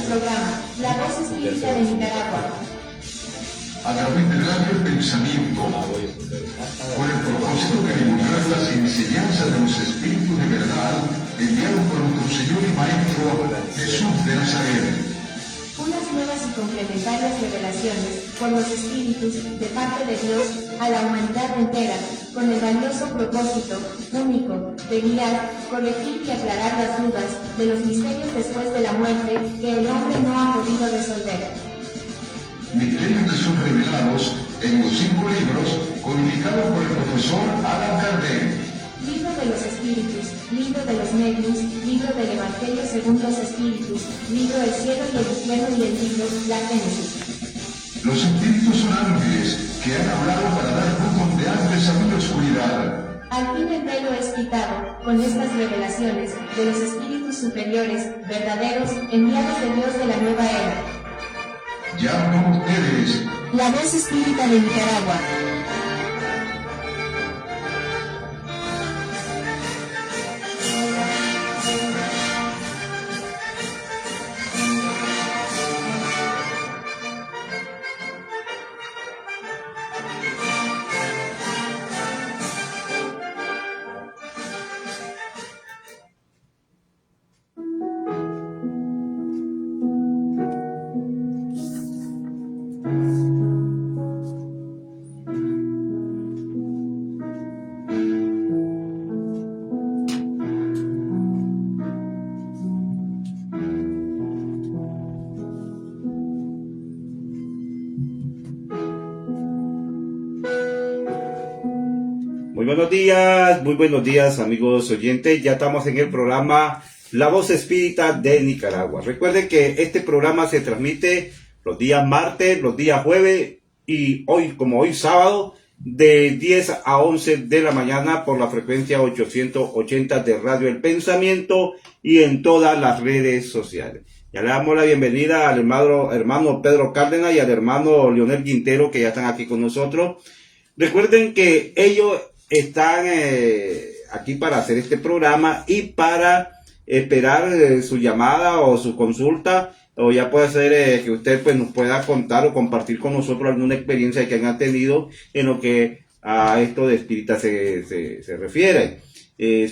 programa, La Voz Espírita de Nicaragua. A través del radio pensamiento, con el propósito de divulgar las enseñanzas de los espíritus de verdad enviados por nuestro Señor y Maestro Jesús de Nazaret. Unas nuevas y complementarias revelaciones por los espíritus de parte de Dios a la humanidad entera, con el valioso propósito único de guiar, corregir y aclarar las dudas de los misterios después de la muerte que el hombre no ha podido resolver. Misterios que son revelados en los 5 libros codificados por el profesor Allan Kardec. Libro de los Espíritus, Libro de los Medios, Libro del Evangelio según los Espíritus, Libro del Cielo y el Infierno y el libro La Génesis. Los espíritus son ángeles que han hablado para dar frutos de hambre, salud y oscuridad. Al fin el velo es quitado, con estas revelaciones, de los espíritus superiores, verdaderos, enviados de Dios de la nueva era. Ya con ustedes, La Voz Espírita de Nicaragua. Muy buenos días amigos oyentes, ya estamos en el programa La Voz Espírita de Nicaragua. Recuerden que este programa se transmite los días martes, los días jueves y hoy sábado, de 10 a 11 de la mañana por la frecuencia 880 de Radio El Pensamiento y en todas las redes sociales. Ya le damos la bienvenida al hermano Pedro Cárdenas y al hermano Leonel Quintero, que ya están aquí con nosotros. Recuerden que ellos están aquí para hacer este programa y para esperar su llamada o su consulta, o ya puede ser que usted pues nos pueda contar o compartir con nosotros alguna experiencia que han tenido en lo que a esto de espírita se refiere.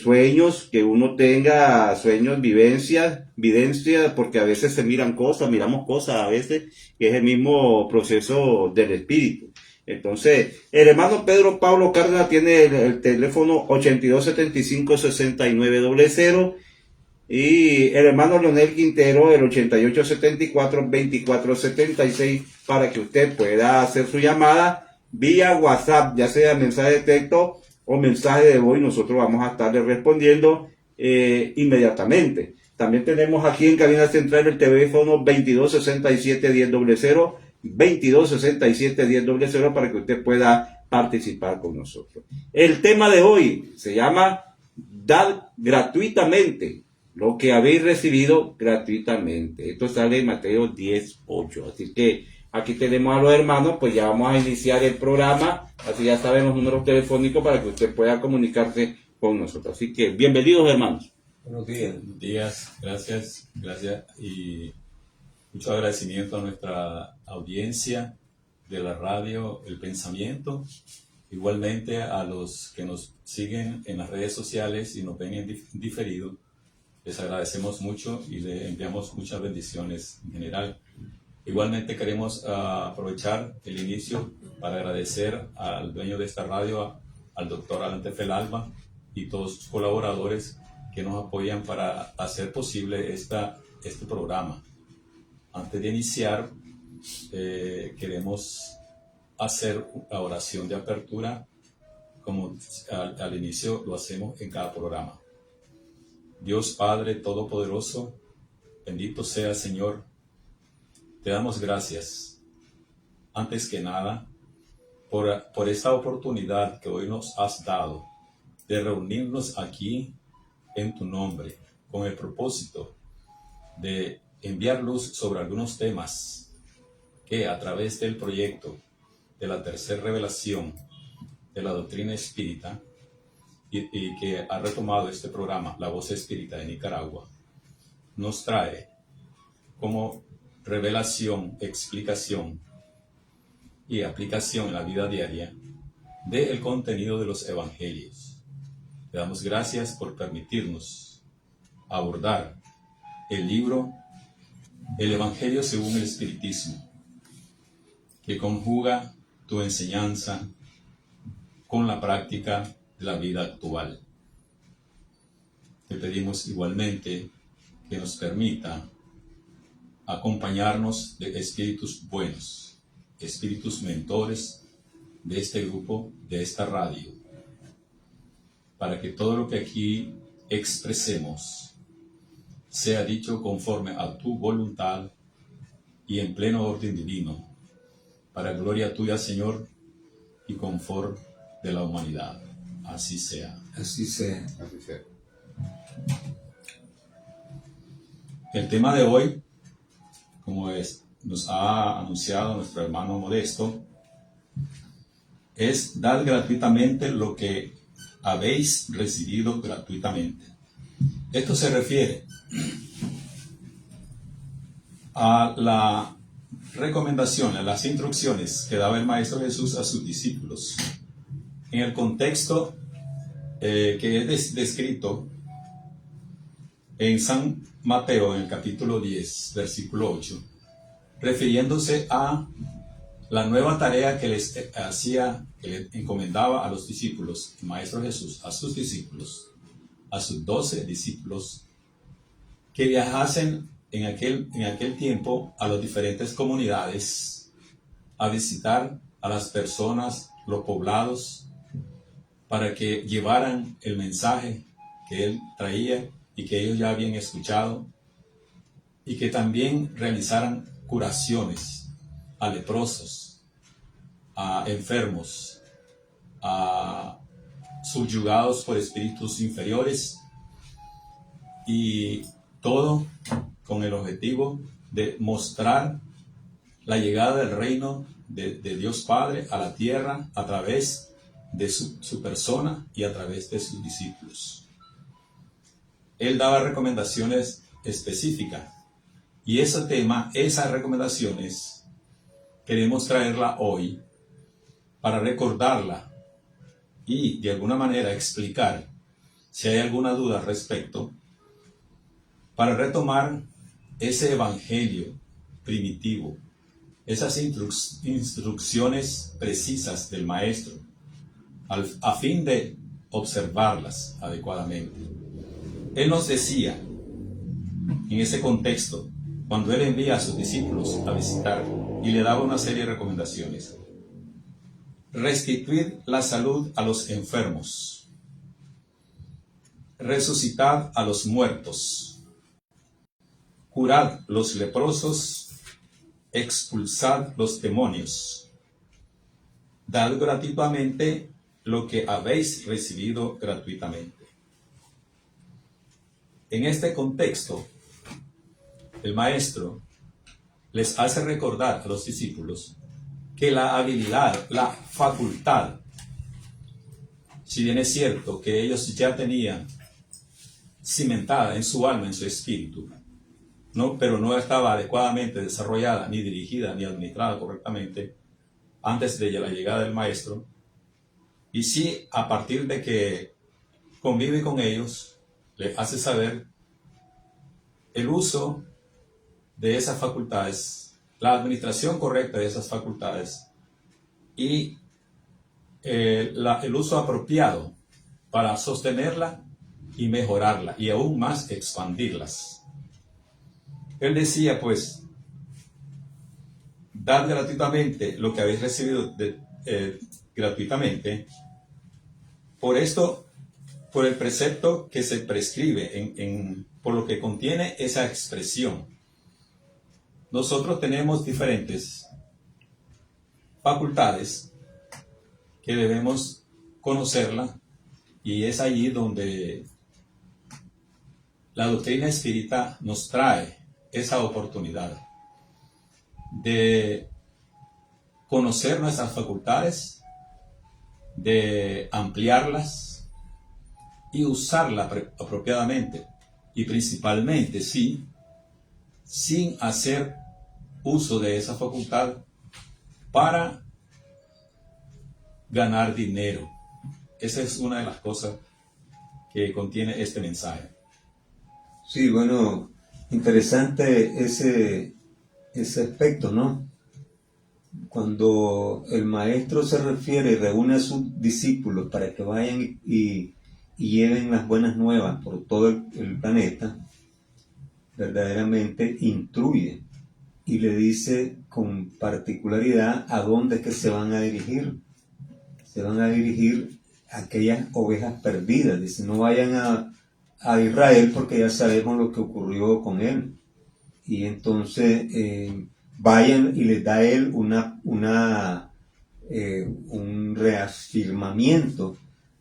Sueños que uno tenga, sueños, vivencias, porque a veces miramos cosas a veces, que es el mismo proceso del espíritu. Entonces, el hermano Pedro Pablo Cárdenas tiene el teléfono 8275-6900 y el hermano Leonel Quintero el 8874-2476 para que usted pueda hacer su llamada vía WhatsApp, ya sea mensaje de texto o mensaje de voz, y nosotros vamos a estarle respondiendo inmediatamente. También tenemos aquí en cabina central el teléfono 2267-1000, 2267-1000 para que usted pueda participar con nosotros. El tema de hoy se llama Dar gratuitamente lo que habéis recibido gratuitamente. Esto sale en Mateo 10:8. Así que aquí tenemos a los hermanos, pues ya vamos a iniciar el programa. Así ya saben los números telefónicos para que usted pueda comunicarse con nosotros. Así que bienvenidos, hermanos. Buenos días. Buenos días, gracias y mucho agradecimiento a nuestra audiencia de la radio El Pensamiento, igualmente a los que nos siguen en las redes sociales y nos ven en diferido. Les agradecemos mucho y les enviamos muchas bendiciones en general. Igualmente queremos aprovechar el inicio para agradecer al dueño de esta radio, al doctor Alan Tefelalba y todos sus colaboradores que nos apoyan para hacer posible este programa. Antes de iniciar, queremos hacer la oración de apertura, como al inicio lo hacemos en cada programa. Dios Padre Todopoderoso, bendito sea Señor, te damos gracias, antes que nada, por esta oportunidad que hoy nos has dado de reunirnos aquí en tu nombre, con el propósito de enviar luz sobre algunos temas que a través del proyecto de la tercera revelación de la doctrina espírita y que ha retomado este programa, La Voz Espírita de Nicaragua, nos trae como revelación, explicación y aplicación en la vida diaria del contenido de los evangelios. Le damos gracias por permitirnos abordar el libro El Evangelio según el Espiritismo, que conjuga tu enseñanza con la práctica de la vida actual. Te pedimos igualmente que nos permita acompañarnos de espíritus buenos, espíritus mentores de este grupo, de esta radio, para que todo lo que aquí expresemos sea dicho conforme a tu voluntad y en pleno orden divino, para gloria tuya, Señor, y confort de la humanidad. Así sea. Así sea. Así sea. El tema de hoy, como nos ha anunciado nuestro hermano Modesto, es dar gratuitamente lo que habéis recibido gratuitamente. Esto se refiere a la recomendación, a las instrucciones que daba el Maestro Jesús a sus discípulos en el contexto que es descrito en San Mateo, en el capítulo 10, versículo 8, refiriéndose a la nueva tarea que les hacía, que le encomendaba a los discípulos, el Maestro Jesús, a sus discípulos, a sus 12 discípulos, que viajasen en aquel tiempo a las diferentes comunidades, a visitar a las personas, los poblados, para que llevaran el mensaje que él traía y que ellos ya habían escuchado, y que también realizaran curaciones a leprosos, a enfermos, a subyugados por espíritus inferiores, y todo con el objetivo de mostrar la llegada del reino de Dios Padre a la tierra a través de su persona y a través de sus discípulos. Él daba recomendaciones específicas, y ese tema, esas recomendaciones, queremos traerla hoy para recordarla y de alguna manera explicar si hay alguna duda al respecto, para retomar ese evangelio primitivo, esas instrucciones precisas del Maestro, a fin de observarlas adecuadamente. Él nos decía, en ese contexto, cuando Él envía a sus discípulos a visitar y le daba una serie de recomendaciones: restituid la salud a los enfermos, resucitad a los muertos, curad los leprosos, expulsad los demonios, dad gratuitamente lo que habéis recibido gratuitamente. En este contexto, el Maestro les hace recordar a los discípulos que la habilidad, la facultad, si bien es cierto que ellos ya tenían cimentada en su alma, en su espíritu, pero no estaba adecuadamente desarrollada, ni dirigida, ni administrada correctamente antes de la llegada del Maestro, y sí, a partir de que convive con ellos, le hace saber el uso de esas facultades, la administración correcta de esas facultades y el uso apropiado para sostenerla y mejorarla y aún más expandirlas. Él decía, pues, dad gratuitamente lo que habéis recibido gratuitamente. Por esto, por el precepto que se prescribe, por lo que contiene esa expresión. Nosotros tenemos diferentes facultades que debemos conocerla, y es allí donde la doctrina espírita nos trae esa oportunidad de conocer nuestras facultades, de ampliarlas y usarla apropiadamente, y principalmente, sí, sin hacer uso de esa facultad para ganar dinero. Esa es una de las cosas que contiene este mensaje. Sí, bueno, interesante ese aspecto, ¿no? Cuando el maestro se refiere y reúne a sus discípulos para que vayan y lleven las buenas nuevas por todo el planeta, verdaderamente instruye y le dice con particularidad a dónde es que se van a dirigir. Se van a dirigir a aquellas ovejas perdidas. Dice, no vayan a Israel porque ya sabemos lo que ocurrió con él. Y entonces vayan y les da a él un reafirmamiento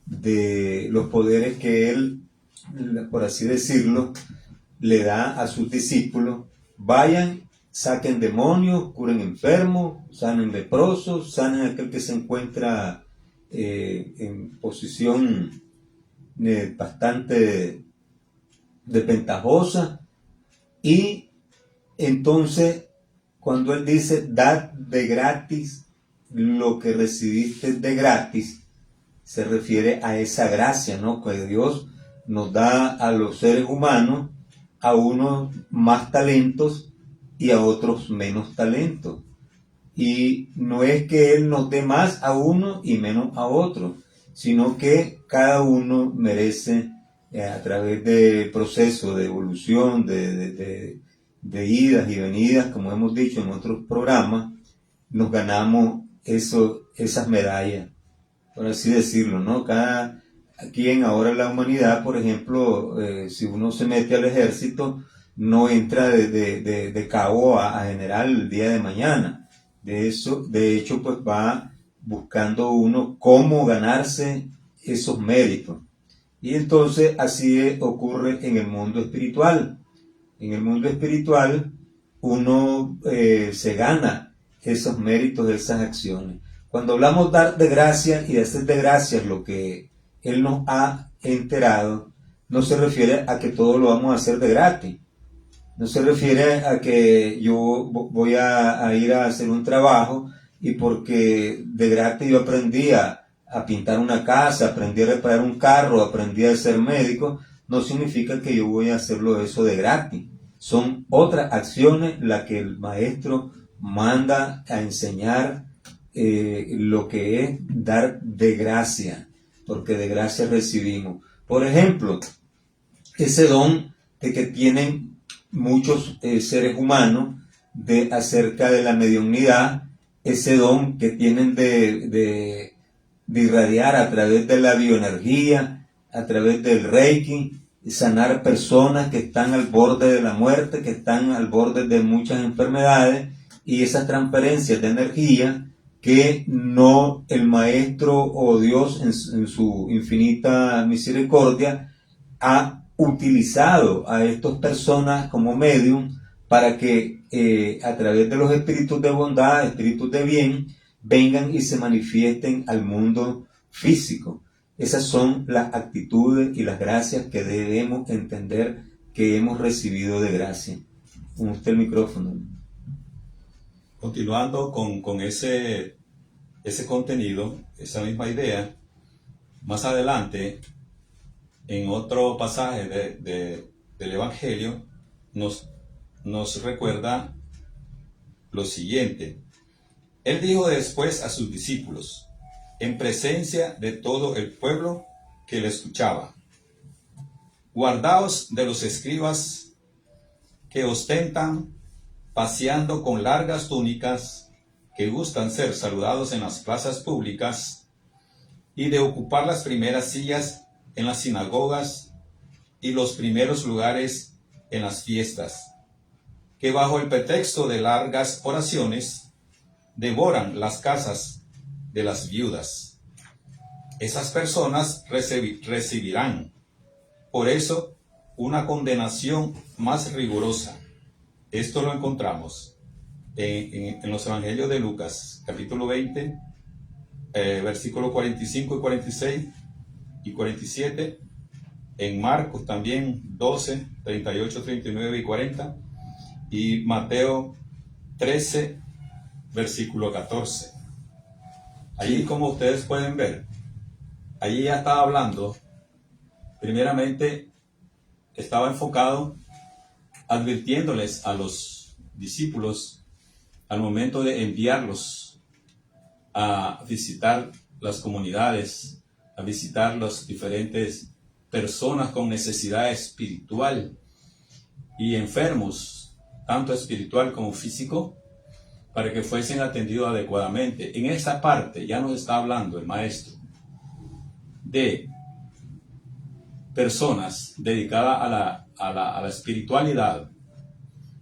de los poderes que él, por así decirlo, le da a sus discípulos. Vayan, saquen demonios, curen enfermos, sanen leprosos, sanen a aquel que se encuentra en posición bastante desventajosa. Y entonces, cuando él dice, dad de gratis lo que recibiste de gratis, se refiere a esa gracia, ¿no?, que Dios nos da a los seres humanos, a unos más talentos y a otros menos talentos. Y no es que Él nos dé más a uno y menos a otro, sino que cada uno merece, a través del proceso de evolución, de idas y venidas, como hemos dicho en otros programas, nos ganamos esas medallas, por así decirlo, ¿no? Cada quien ahora en la humanidad, por ejemplo, si uno se mete al ejército, no entra de cabo a general el día de mañana. De hecho, pues va buscando uno cómo ganarse esos méritos. Y entonces así ocurre en el mundo espiritual. En el mundo espiritual uno se gana esos méritos, esas acciones. Cuando hablamos de dar de gracia y de hacer de gracias lo que Él nos ha enterado, no se refiere a que todo lo vamos a hacer de gratis. No se refiere a que yo voy a ir a hacer un trabajo y porque de gratis yo aprendí a pintar una casa, aprendí a reparar un carro, aprendí a ser médico, no significa que yo voy a hacerlo eso de gratis. Son otras acciones las que el maestro manda a enseñar, lo que es dar de gracia, porque de gracia recibimos. Por ejemplo, ese don de que tienen muchos seres humanos acerca de la mediunidad, ese don que tienen de irradiar a través de la bioenergía, a través del Reiki, sanar personas que están al borde de la muerte, que están al borde de muchas enfermedades, y esas transferencias de energía que no el maestro o Dios en su infinita misericordia ha utilizado a estas personas como medium para que a través de los espíritus de bondad, espíritus de bien, vengan y se manifiesten al mundo físico. Esas son las actitudes y las gracias que debemos entender que hemos recibido de gracia. Con usted el micrófono. Continuando con ese contenido, esa misma idea, más adelante, en otro pasaje del Evangelio, nos recuerda lo siguiente. Él dijo después a sus discípulos, en presencia de todo el pueblo que le escuchaba, guardaos de los escribas que ostentan paseando con largas túnicas, que gustan ser saludados en las plazas públicas y de ocupar las primeras sillas en las sinagogas y los primeros lugares en las fiestas, que bajo el pretexto de largas oraciones devoran las casas de las viudas. Esas personas recibirán, por eso, una condenación más rigurosa. Esto lo encontramos en los Evangelios de Lucas, capítulo 20, versículos 45 y 46 y 47, en Marcos también 12, 38, 39 y 40, y Mateo 13, versículo 14. Allí, como ustedes pueden ver, allí ya estaba hablando, primeramente estaba enfocado advirtiéndoles a los discípulos al momento de enviarlos a visitar las comunidades, a visitar las diferentes personas con necesidad espiritual y enfermos, tanto espiritual como físico, para que fuesen atendidos adecuadamente. En esa parte ya nos está hablando el maestro de personas dedicadas a la espiritualidad,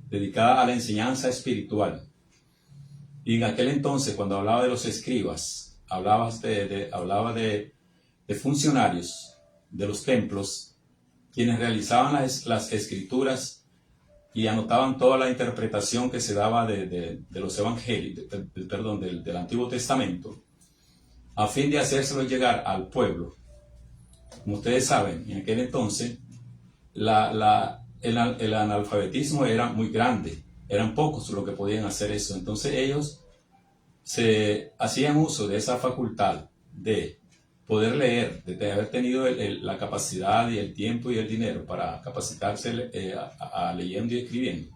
dedicadas a la enseñanza espiritual. Y en aquel entonces, cuando hablaba de los escribas, hablaba de funcionarios de los templos, quienes realizaban las escrituras y anotaban toda la interpretación que se daba de los evangelios, del Antiguo Testamento, a fin de hacérselo llegar al pueblo. Como ustedes saben, en aquel entonces el analfabetismo era muy grande, eran pocos los que podían hacer eso. Entonces ellos se hacían uso de esa facultad de poder leer, de haber tenido la capacidad y el tiempo y el dinero para capacitarse a leyendo y escribiendo.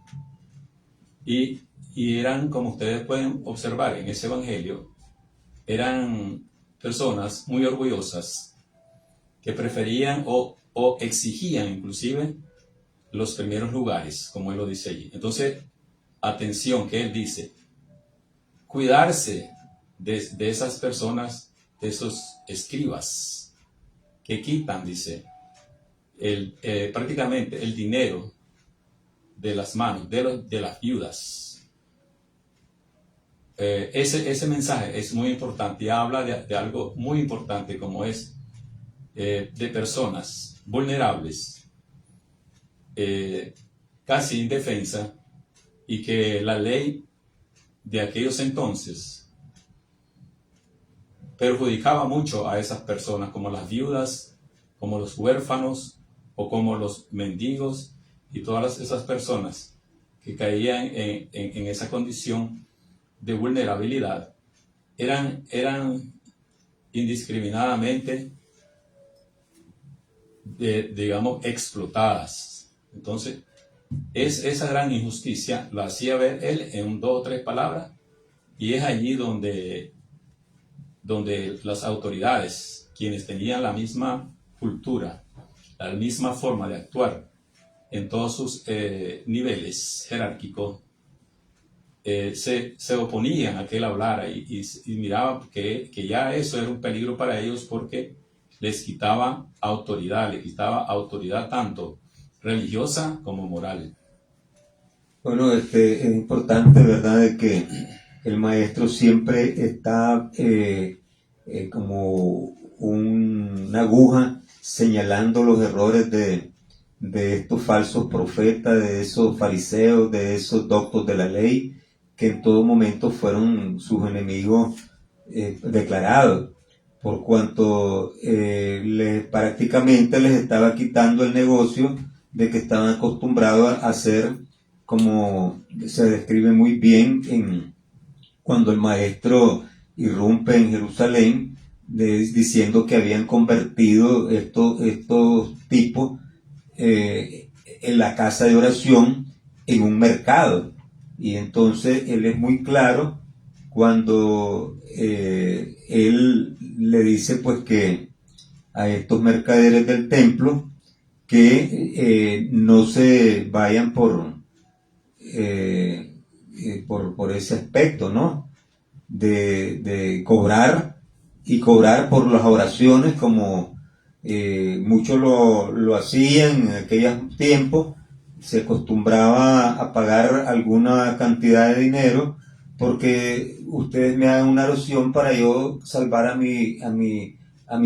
Y eran, como ustedes pueden observar en ese evangelio, eran personas muy orgullosas que preferían o exigían inclusive los primeros lugares, como él lo dice allí. Entonces, atención, que él dice, cuidarse de esas personas, de esos escribas que quitan, dice, prácticamente el dinero de las manos de las viudas. Ese mensaje es muy importante y habla de algo muy importante, como es de personas vulnerables, casi indefensa, y que la ley de aquellos entonces perjudicaba mucho a esas personas, como las viudas, como los huérfanos o como los mendigos, y todas esas personas que caían en esa condición de vulnerabilidad eran indiscriminadamente digamos explotadas. Entonces esa gran injusticia la hacía ver él en 2 o 3 palabras, y es allí donde las autoridades, quienes tenían la misma cultura, la misma forma de actuar en todos sus niveles jerárquicos, se oponían a que él hablara y miraban que ya eso era un peligro para ellos, porque les quitaba autoridad tanto religiosa como moral. Bueno, es importante, ¿verdad?, de que el maestro siempre está como una aguja señalando los errores de estos falsos profetas, de esos fariseos, de esos doctos de la ley, que en todo momento fueron sus enemigos declarados, por cuanto prácticamente les estaba quitando el negocio de que estaban acostumbrados a hacer, como se describe muy bien cuando el maestro irrumpe en Jerusalén, diciendo que habían convertido estos tipos en la casa de oración en un mercado. Y entonces él es muy claro cuando él le dice pues que a estos mercaderes del templo que no se vayan por ese aspecto, ¿no? De cobrar por las oraciones, como muchos lo hacían en aquellos tiempos. Se acostumbraba a pagar alguna cantidad de dinero porque ustedes me hagan una oración para yo salvar a mi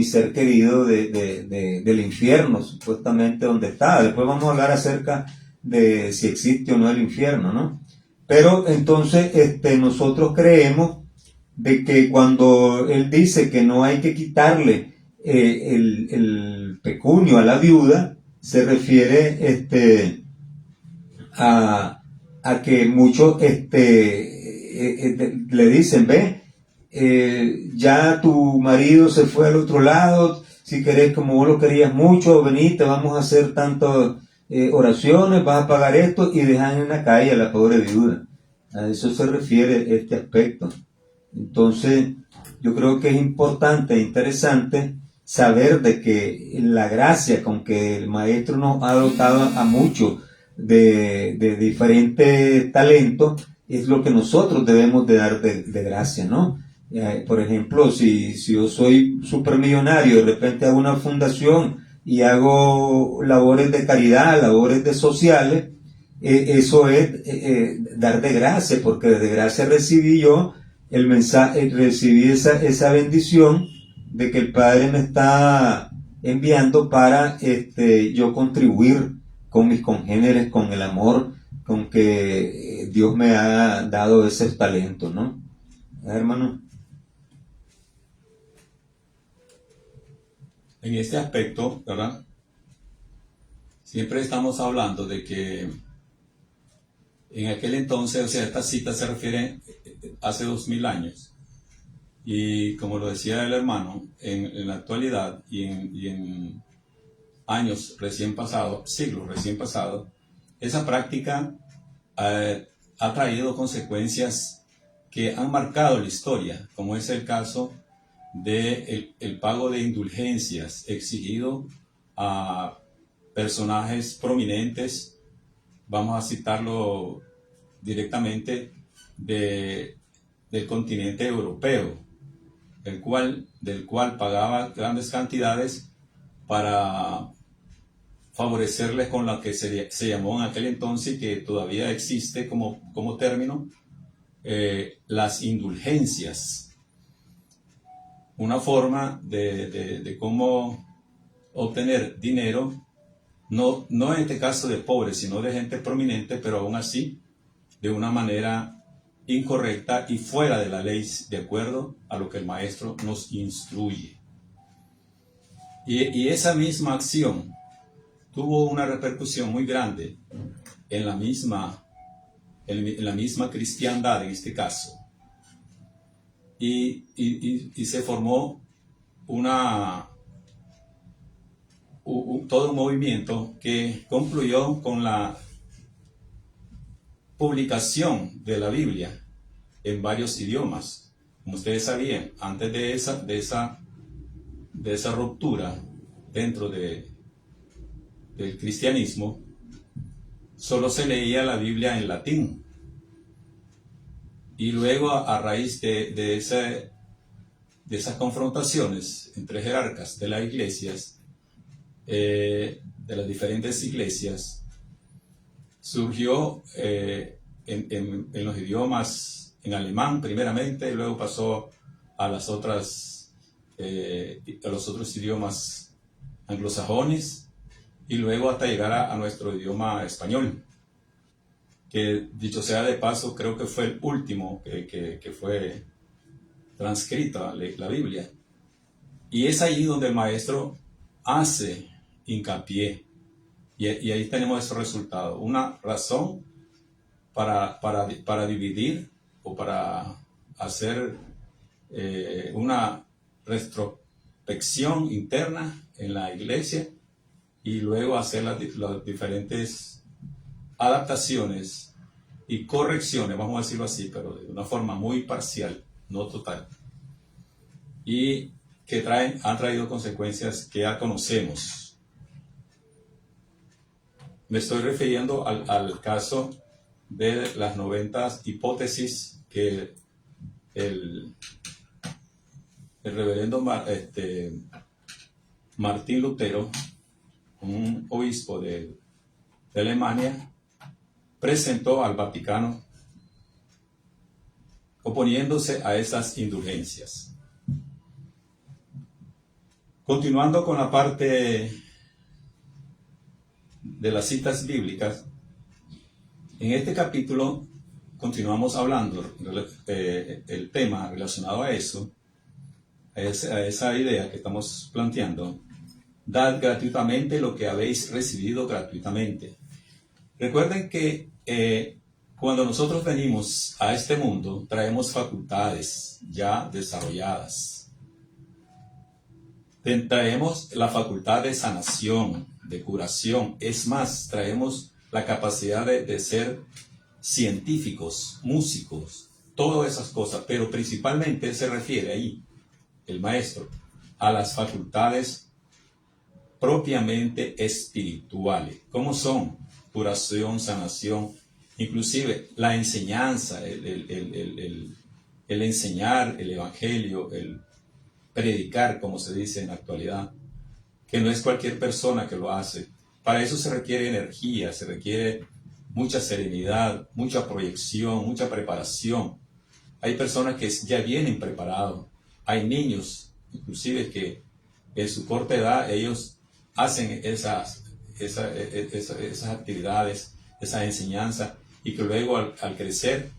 ser querido del infierno, supuestamente donde está. Después vamos a hablar acerca de si existe o no el infierno, ¿no? Pero entonces nosotros creemos de que cuando él dice que no hay que quitarle el pecunio a la viuda, se refiere a a que muchos le dicen, ve, ya tu marido se fue al otro lado, si querés, como vos lo querías mucho, vení, te vamos a hacer tantas oraciones, vas a pagar esto, y dejan en la calle a la pobre viuda. A eso se refiere este aspecto. Entonces, yo creo que es importante e interesante saber de que la gracia con que el Maestro nos ha dotado a muchos de diferentes talentos es lo que nosotros debemos de dar de gracia, ¿no? Por ejemplo, si yo soy supermillonario, de repente hago una fundación y hago labores de caridad, labores de sociales, eso es dar de gracia, porque de gracia recibí yo el mensaje, recibí esa bendición de que el Padre me está enviando para yo contribuir con mis congéneres, con el amor con que Dios me ha dado esos talentos, ¿no? Hermano. En este aspecto, ¿verdad? Siempre estamos hablando de que en aquel entonces, o sea, esta cita se refiere hace 2000 años. Y como lo decía el hermano, en la actualidad y en años recién pasados, siglos recién pasados, esa práctica ha traído consecuencias que han marcado la historia, como es el caso de el pago de indulgencias exigido a personajes prominentes. Vamos a citarlo directamente del continente europeo, del cual pagaba grandes cantidades para favorecerles con lo que se llamó en aquel entonces, y que todavía existe como término, las indulgencias. Una forma de cómo obtener dinero, no en este caso de pobres, sino de gente prominente, pero aún así de una manera incorrecta y fuera de la ley, de acuerdo a lo que el Maestro nos instruye. Y esa misma acción tuvo una repercusión muy grande en la misma cristiandad, en este caso. Y se formó todo un movimiento que concluyó con la publicación de la Biblia en varios idiomas. Como ustedes sabían, antes de esa ruptura dentro del cristianismo, solo se leía la Biblia en latín. Y luego, a raíz de esas confrontaciones entre jerarcas de las iglesias, de las diferentes iglesias, surgió en los idiomas, en alemán primeramente, y luego pasó a los otros idiomas anglosajones, y luego hasta llegar a nuestro idioma español, que dicho sea de paso, creo que fue el último que fue transcrita la Biblia. Y es ahí donde el Maestro hace hincapié, y ahí tenemos ese resultado, una razón para dividir o para hacer una retrospección interna en la iglesia, y luego hacer las diferentes adaptaciones y correcciones, vamos a decirlo así, pero de una forma muy parcial, no total, y que han traído consecuencias que ya conocemos. Me estoy refiriendo al caso de las 90 hipótesis que el reverendo Martín Lutero, un obispo de Alemania, presentó al Vaticano oponiéndose a esas indulgencias. Continuando con la parte de las citas bíblicas, en este capítulo continuamos hablando el tema relacionado a eso, a esa idea que estamos planteando. Dad gratuitamente lo que habéis recibido gratuitamente. Recuerden que Cuando nosotros venimos a este mundo, traemos facultades ya desarrolladas. Traemos la facultad de sanación, de curación. Es más, traemos la capacidad de ser científicos, músicos, todas esas cosas. Pero principalmente se refiere ahí, el maestro, a las facultades propiamente espirituales. ¿Cómo son? Curación, sanación, inclusive la enseñanza, el enseñar el evangelio, el predicar, como se dice en la actualidad, que no es cualquier persona que lo hace. Para eso se requiere energía, se requiere mucha serenidad, mucha proyección, mucha preparación. Hay personas que ya vienen preparados. Hay niños, inclusive, que en su corta edad ellos hacen esas actividades, esa enseñanza, y que luego al crecer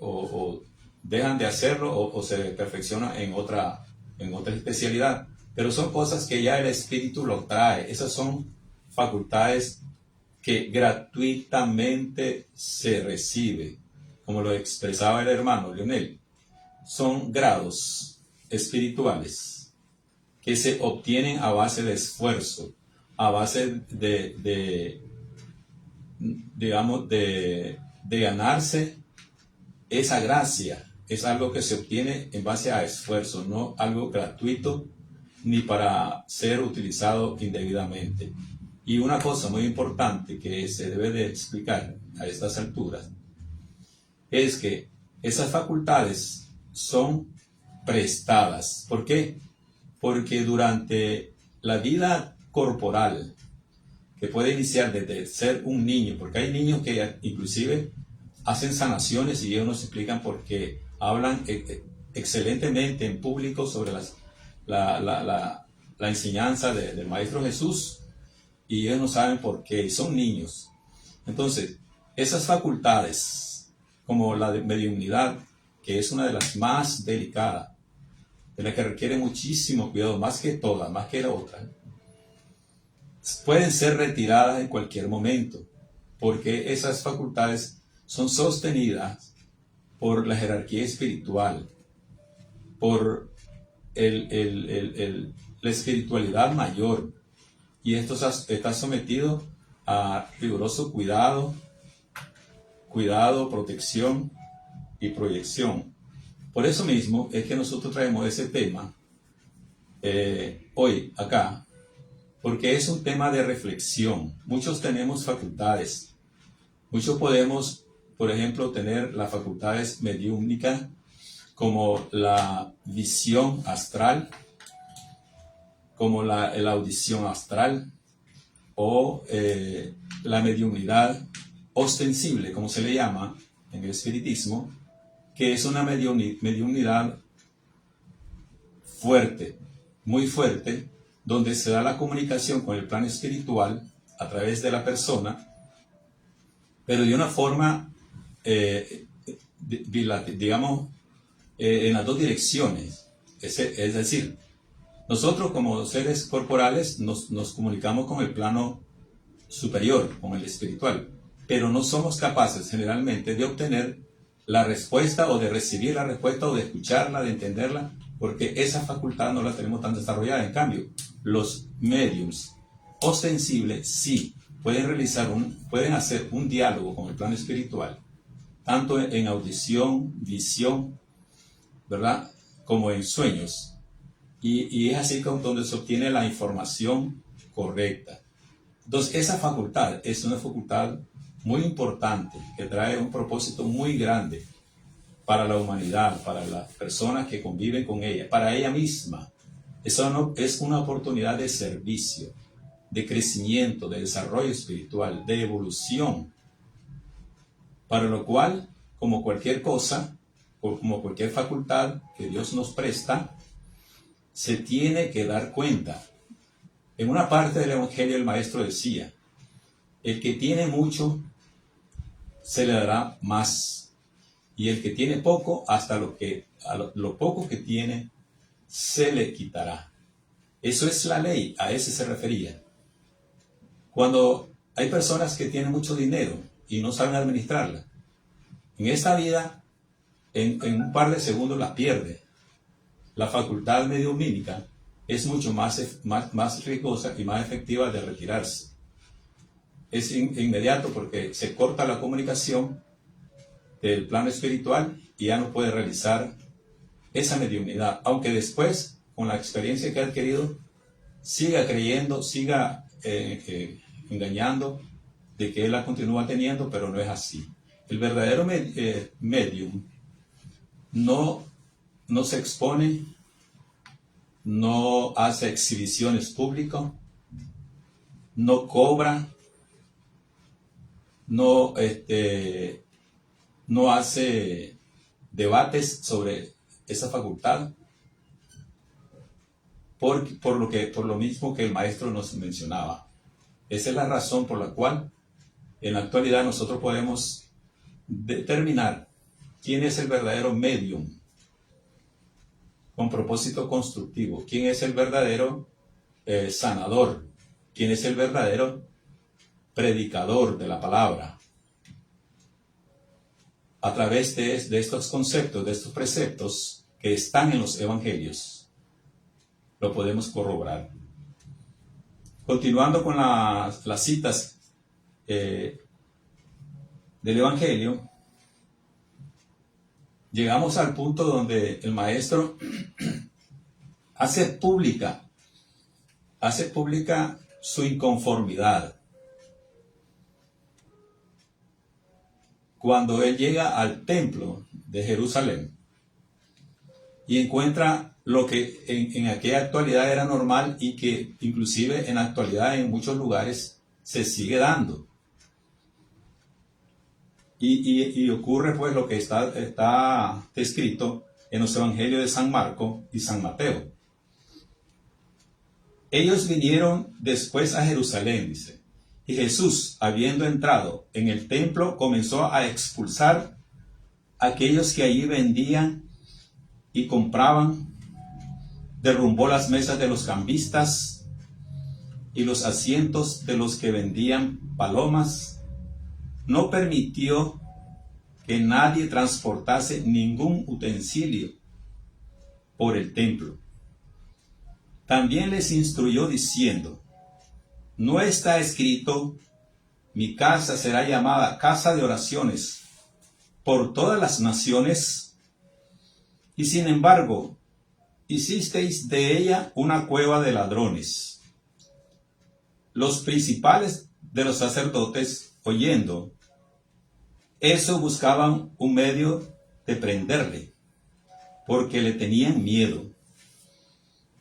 o dejan de hacerlo o se perfecciona en otra especialidad. Pero son cosas que ya el espíritu lo trae. Esas son facultades que gratuitamente se recibe, como lo expresaba el hermano Leonel. Son grados espirituales que se obtienen a base de esfuerzo, a base de ganarse esa gracia. Es algo que se obtiene en base a esfuerzo, no algo gratuito ni para ser utilizado indebidamente. Y una cosa muy importante que se debe de explicar a estas alturas es que esas facultades son prestadas. ¿Por qué? Porque durante la vida corporal, que puede iniciar desde ser un niño, porque hay niños que inclusive hacen sanaciones y ellos nos explican por qué, hablan excelentemente en público sobre la enseñanza del Maestro Jesús, y ellos no saben por qué, son niños. Entonces, esas facultades, como la de mediunidad, que es una de las más delicadas, de la que requiere muchísimo cuidado, más que todas, más que la otra, pueden ser retiradas en cualquier momento, porque esas facultades son sostenidas por la jerarquía espiritual, por la espiritualidad mayor, y esto está sometido a riguroso cuidado, protección y proyección. Por eso mismo es que nosotros traemos ese tema hoy acá, porque es un tema de reflexión. Muchos tenemos facultades, muchos podemos, por ejemplo, tener las facultades mediúmnicas, como la visión astral, como la audición astral, o la mediunidad ostensible, como se le llama en el espiritismo, que es una mediunidad fuerte, muy fuerte, donde se da la comunicación con el plano espiritual a través de la persona, pero de una forma, digamos, en las dos direcciones. Es decir, nosotros como seres corporales nos comunicamos con el plano superior, con el espiritual, pero no somos capaces generalmente de obtener la respuesta, o de recibir la respuesta, o de escucharla, de entenderla, porque esa facultad no la tenemos tan desarrollada. En cambio, los mediums ostensibles sí pueden hacer un diálogo con el plano espiritual, tanto en audición, visión, ¿verdad?, como en sueños. Y es así donde se obtiene la información correcta. Entonces, esa facultad es una facultad muy importante, que trae un propósito muy grande para la humanidad, para las personas que conviven con ella, para ella misma. Eso es una oportunidad de servicio, de crecimiento, de desarrollo espiritual, de evolución, para lo cual, como cualquier cosa, o como cualquier facultad que Dios nos presta, se tiene que dar cuenta. En una parte del Evangelio el Maestro decía: el que tiene mucho, se le dará más, y el que tiene poco, hasta lo poco que tiene, se le quitará. Eso es la ley, a ese se refería. Cuando hay personas que tienen mucho dinero y no saben administrarla, En esta vida, en un par de segundos la pierde. La facultad mediumínica es mucho más riesgosa y más efectiva de retirarse. Es inmediato porque se corta la comunicación del plano espiritual y ya no puede realizar esa mediunidad, aunque después, con la experiencia que ha adquirido, siga creyendo, siga engañando de que él la continúa teniendo, pero no es así. El verdadero medium no se expone, no hace exhibiciones públicas, no cobra, no hace debates sobre esa facultad, por lo mismo que el maestro nos mencionaba. Esa es la razón por la cual en la actualidad nosotros podemos determinar quién es el verdadero medium con propósito constructivo, quién es el verdadero sanador, quién es el verdadero predicador de la palabra. A través de estos conceptos, de estos preceptos que están en los evangelios, lo podemos corroborar. Continuando con las citas del evangelio, llegamos al punto donde el maestro hace pública su inconformidad. Cuando él llega al templo de Jerusalén y encuentra lo que en aquella actualidad era normal y que inclusive en la actualidad en muchos lugares se sigue dando. Y ocurre pues lo que está descrito en los evangelios de San Marcos y San Mateo. Ellos vinieron después a Jerusalén, dice, y Jesús, habiendo entrado en el templo, comenzó a expulsar a aquellos que allí vendían y compraban, derrumbó las mesas de los cambistas y los asientos de los que vendían palomas. No permitió que nadie transportase ningún utensilio por el templo. También les instruyó diciendo: ¿no está escrito, mi casa será llamada casa de oraciones por todas las naciones? Y sin embargo, hicisteis de ella una cueva de ladrones. Los principales de los sacerdotes, oyendo eso, buscaban un medio de prenderle, porque le tenían miedo,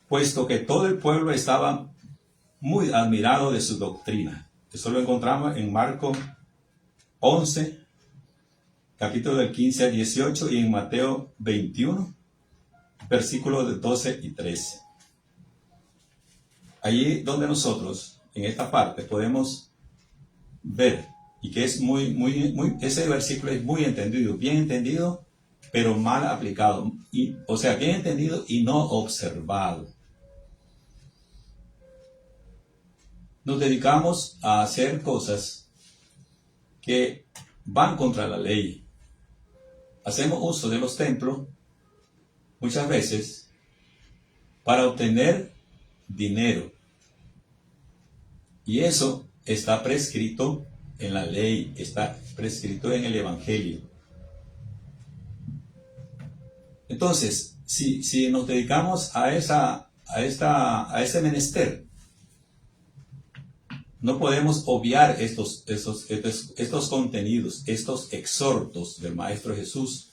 puesto que todo el pueblo estaba muy admirado de su doctrina. Eso lo encontramos en Marcos 11, capítulo del 15 al 18, y en Mateo 21, versículos de 12 y 13. Allí donde nosotros, en esta parte, podemos ver, y que es ese versículo es muy entendido, bien entendido, pero mal aplicado. O sea, bien entendido y no observado. Nos dedicamos a hacer cosas que van contra la ley. Hacemos uso de los templos muchas veces para obtener dinero. Y eso está prescrito en la ley, está prescrito en el Evangelio. Entonces, si nos dedicamos a ese menester, no podemos obviar estos contenidos, estos exhortos del Maestro Jesús,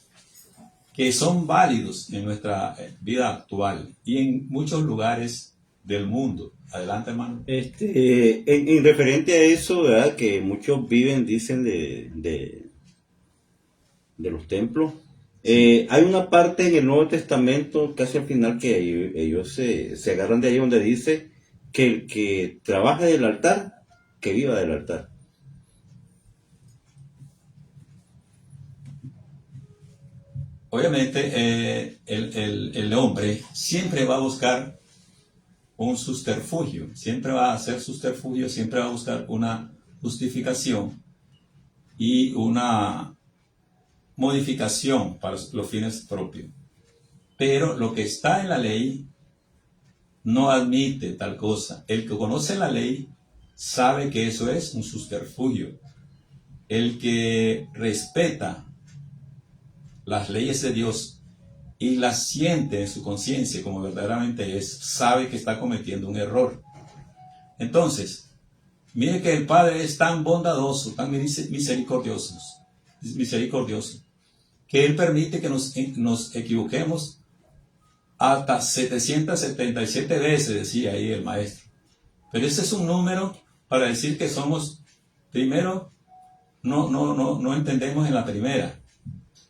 que son válidos en nuestra vida actual y en muchos lugares del mundo. Adelante, hermano. En referente a eso, ¿verdad? Que muchos dicen de los templos. Hay una parte en el Nuevo Testamento, casi al final, que ellos se agarran de ahí, donde dice que el que trabaja del altar, que viva del altar. Obviamente, el hombre siempre va a buscar un subterfugio, siempre va a hacer subterfugio, siempre va a buscar una justificación y un modificación para los fines propios. Pero lo que está en la ley no admite tal cosa. El que conoce la ley sabe que eso es un subterfugio. El que respeta las leyes de Dios y las siente en su conciencia como verdaderamente es, sabe que está cometiendo un error. Entonces, mire que el Padre es tan bondadoso, tan misericordioso, que Él permite que nos equivoquemos hasta 777 veces, decía ahí el maestro. Pero ese es un número para decir que somos, primero, no entendemos en la primera,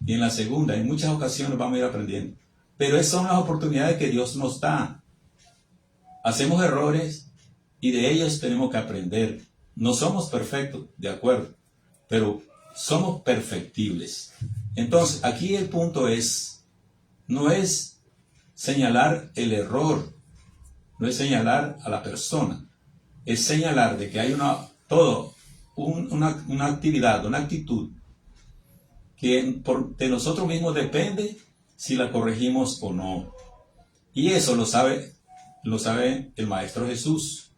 y en la segunda, en muchas ocasiones vamos a ir aprendiendo. Pero esas son las oportunidades que Dios nos da. Hacemos errores y de ellos tenemos que aprender. No somos perfectos, de acuerdo, pero somos perfectibles. Entonces, aquí el punto no es señalar el error, no es señalar a la persona, es señalar de que hay una actividad, una actitud que de nosotros mismos depende si la corregimos o no. Y eso lo sabe el Maestro Jesús,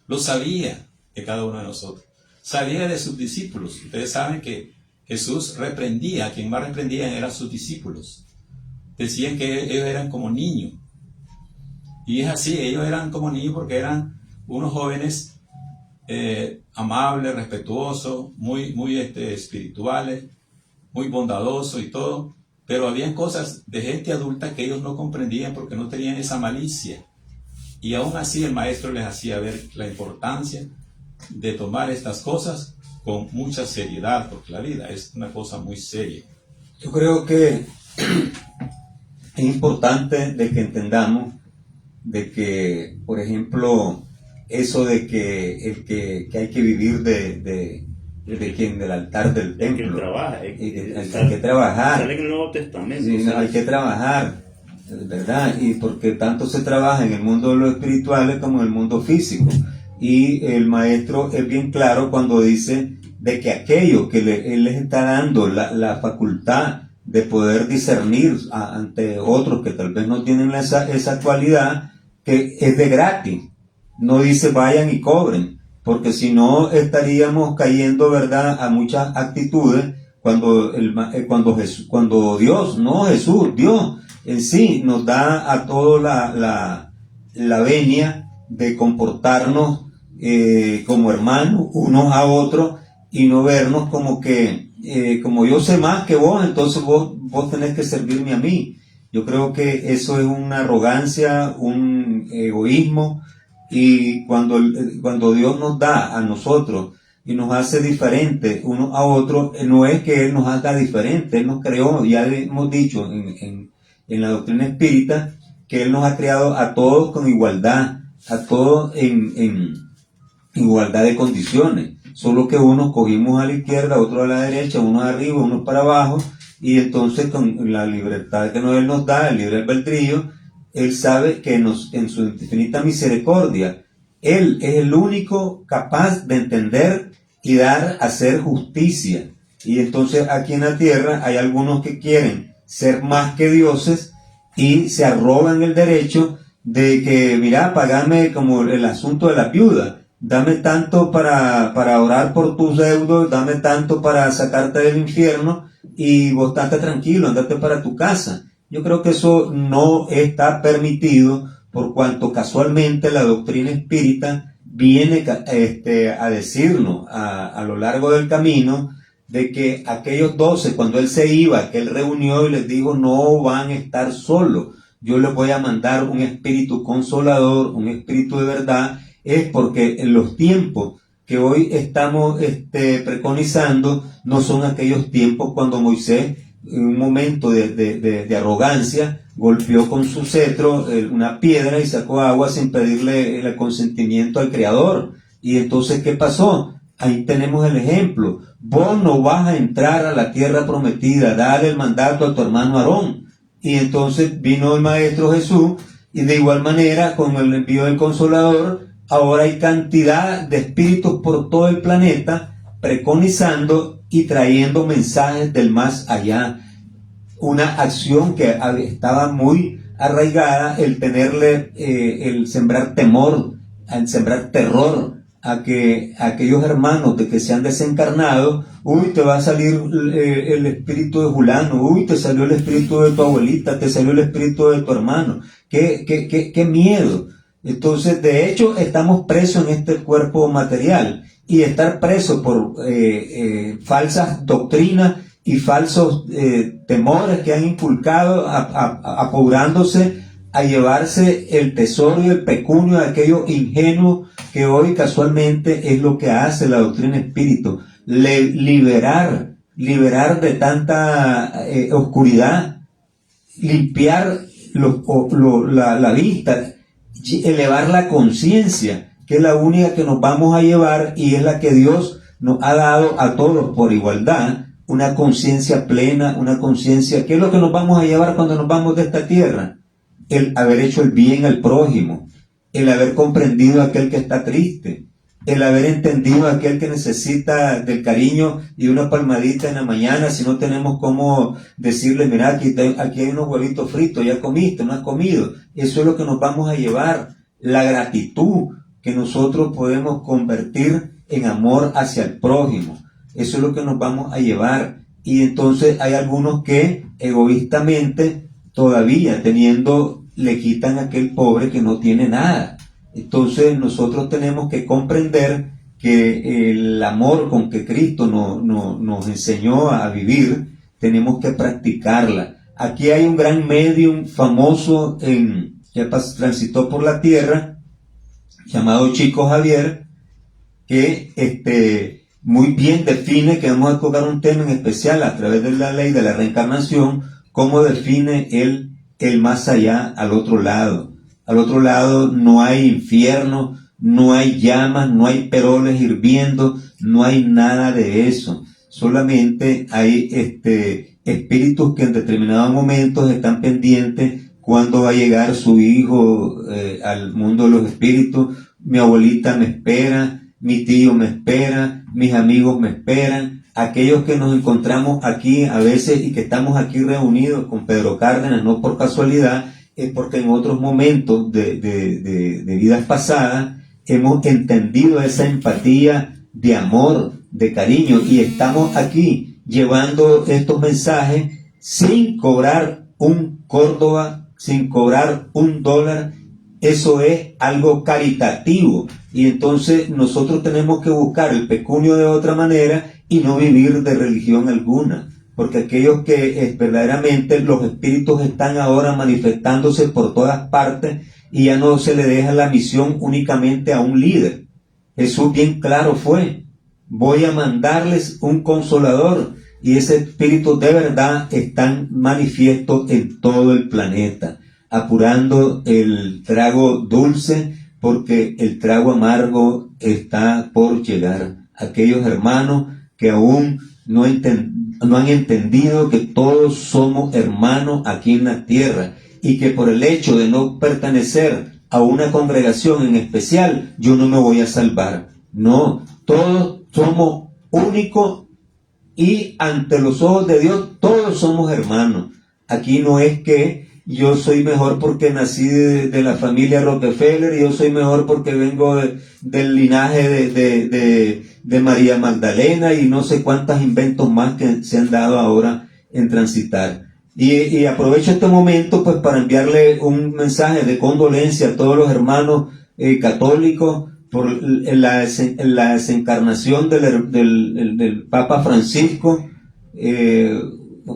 lo sabía de cada uno de nosotros, sabía de sus discípulos. Ustedes saben que Jesús reprendía, a quien más reprendían eran sus discípulos. Decían que ellos eran como niños. Y es así, ellos eran como niños porque eran unos jóvenes amables, respetuosos, muy espirituales, muy bondadosos y todo. Pero habían cosas de gente adulta que ellos no comprendían porque no tenían esa malicia. Y aún así el maestro les hacía ver la importancia de tomar estas cosas con mucha seriedad, porque la vida es una cosa muy seria. Yo creo que es importante de que entendamos de que, por ejemplo, eso de que hay que vivir del altar del templo. El que trabaja. Hay que trabajar. Sale en el Nuevo Testamento. Sí, no, hay que trabajar, ¿verdad? Y porque tanto se trabaja en el mundo de lo espiritual como en el mundo físico. Y el maestro es bien claro cuando dice de que aquello que él les está dando la facultad de poder discernir ante otros que tal vez no tienen esa cualidad, que es de gratis. No dice vayan y cobren, porque si no estaríamos cayendo, ¿verdad?, a muchas actitudes cuando Dios en sí nos da a todos la venia de comportarnos como hermanos unos a otros y no vernos como que como yo sé más que vos, entonces vos tenés que servirme a mí. Yo creo que eso es una arrogancia, un egoísmo, y cuando Dios nos da a nosotros y nos hace diferentes unos a otros, no es que Él nos haga diferentes, Él nos creó, ya hemos dicho en la doctrina espírita, que Él nos ha creado a todos con igualdad, a todos en igualdad de condiciones, solo que unos cogimos a la izquierda, otros a la derecha, unos arriba, unos para abajo, y entonces con la libertad que Él nos da, el libre albedrío, Él sabe que en su infinita misericordia, Él es el único capaz de entender y hacer justicia. Y entonces aquí en la tierra hay algunos que quieren ser más que dioses y se arrogan el derecho de que, mira, pagame como el asunto de la viuda, dame tanto para orar por tus deudos, dame tanto para sacarte del infierno y vos estate tranquilo, andate para tu casa. Yo creo que eso no está permitido, por cuanto casualmente la doctrina espírita viene a decirnos a lo largo del camino de que aquellos 12, cuando Él se iba, que Él reunió y les dijo, no van a estar solos, yo les voy a mandar un espíritu consolador, un espíritu de verdad, es porque en los tiempos que hoy estamos preconizando no son aquellos tiempos cuando Moisés, en un momento de arrogancia, golpeó con su cetro una piedra y sacó agua sin pedirle el consentimiento al Creador. Y entonces, ¿qué pasó? Ahí tenemos el ejemplo. Vos no vas a entrar a la tierra prometida, dale el mandato a tu hermano Aarón. Y entonces vino el Maestro Jesús, y de igual manera, con el envío del Consolador, ahora hay cantidad de espíritus por todo el planeta preconizando y trayendo mensajes del más allá. Una acción que estaba muy arraigada, el tenerle, el sembrar temor, el sembrar terror a que aquellos hermanos de que se han desencarnado, uy, te va a salir el espíritu de fulano, uy, te salió el espíritu de tu abuelita, te salió el espíritu de tu hermano. Qué miedo. Entonces, de hecho, estamos presos en este cuerpo material, y estar preso por falsas doctrinas y falsos temores que han inculcado, apurándose a llevarse el tesoro y el pecunio de aquellos ingenuos que hoy casualmente es lo que hace la doctrina espíritu, liberar de tanta oscuridad, limpiar la vista, elevar la conciencia, que es la única que nos vamos a llevar y es la que Dios nos ha dado a todos por igualdad, una conciencia plena, una conciencia, ¿qué es lo que nos vamos a llevar cuando nos vamos de esta tierra? El haber hecho el bien al prójimo, el haber comprendido a aquel que está triste, el haber entendido a aquel que necesita del cariño y una palmadita en la mañana, si no tenemos cómo decirle, mira, aquí hay unos huevitos fritos, ya comiste, no has comido. Eso es lo que nos vamos a llevar, la gratitud que nosotros podemos convertir en amor hacia el prójimo. Eso es lo que nos vamos a llevar. Y entonces hay algunos que egoístamente todavía le quitan a aquel pobre que no tiene nada. Entonces nosotros tenemos que comprender que el amor con que Cristo nos enseñó a vivir, tenemos que practicarla. Aquí hay un gran médium famoso que transitó por la tierra, llamado Chico Javier, que muy bien define, que vamos a tocar un tema en especial a través de la ley de la reencarnación, cómo define él el más allá, al otro lado. Al otro lado no hay infierno, no hay llamas, no hay peroles hirviendo, no hay nada de eso. Solamente hay espíritus que en determinados momentos están pendientes cuándo va a llegar su hijo al mundo de los espíritus. Mi abuelita me espera, mi tío me espera, mis amigos me esperan. Aquellos que nos encontramos aquí a veces y que estamos aquí reunidos con Pedro Cárdenas, no por casualidad, es porque en otros momentos de vidas pasadas hemos entendido esa empatía de amor, de cariño, y estamos aquí llevando estos mensajes sin cobrar un Córdoba, sin cobrar un dólar. Eso es algo caritativo, y entonces nosotros tenemos que buscar el pecunio de otra manera y no vivir de religión alguna, porque aquellos que verdaderamente los espíritus están ahora manifestándose por todas partes y ya no se le deja la misión únicamente a un líder. Jesús bien claro fue: voy a mandarles un consolador, y ese espíritu de verdad están manifiesto en todo el planeta, apurando el trago dulce, porque el trago amargo está por llegar. Aquellos hermanos que aún no han entendido que todos somos hermanos aquí en la tierra, y que por el hecho de no pertenecer a una congregación en especial, yo no me voy a salvar. No, todos somos únicos, y ante los ojos de Dios todos somos hermanos. Aquí no es que yo soy mejor porque nací de la familia Rockefeller, y yo soy mejor porque vengo del linaje de María Magdalena, y no sé cuántos inventos más que se han dado ahora en transitar. Y aprovecho este momento pues para enviarle un mensaje de condolencia a todos los hermanos católicos por la desencarnación del Papa Francisco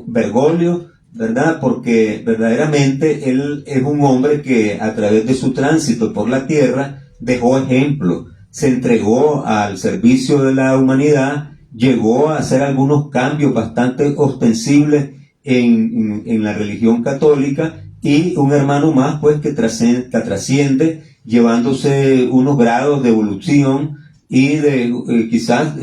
Bergoglio, ¿verdad? Porque verdaderamente él es un hombre que a través de su tránsito por la tierra dejó ejemplo, se entregó al servicio de la humanidad, llegó a hacer algunos cambios bastante ostensibles en la religión católica, y un hermano más pues que trasciende, llevándose unos grados de evolución, y quizás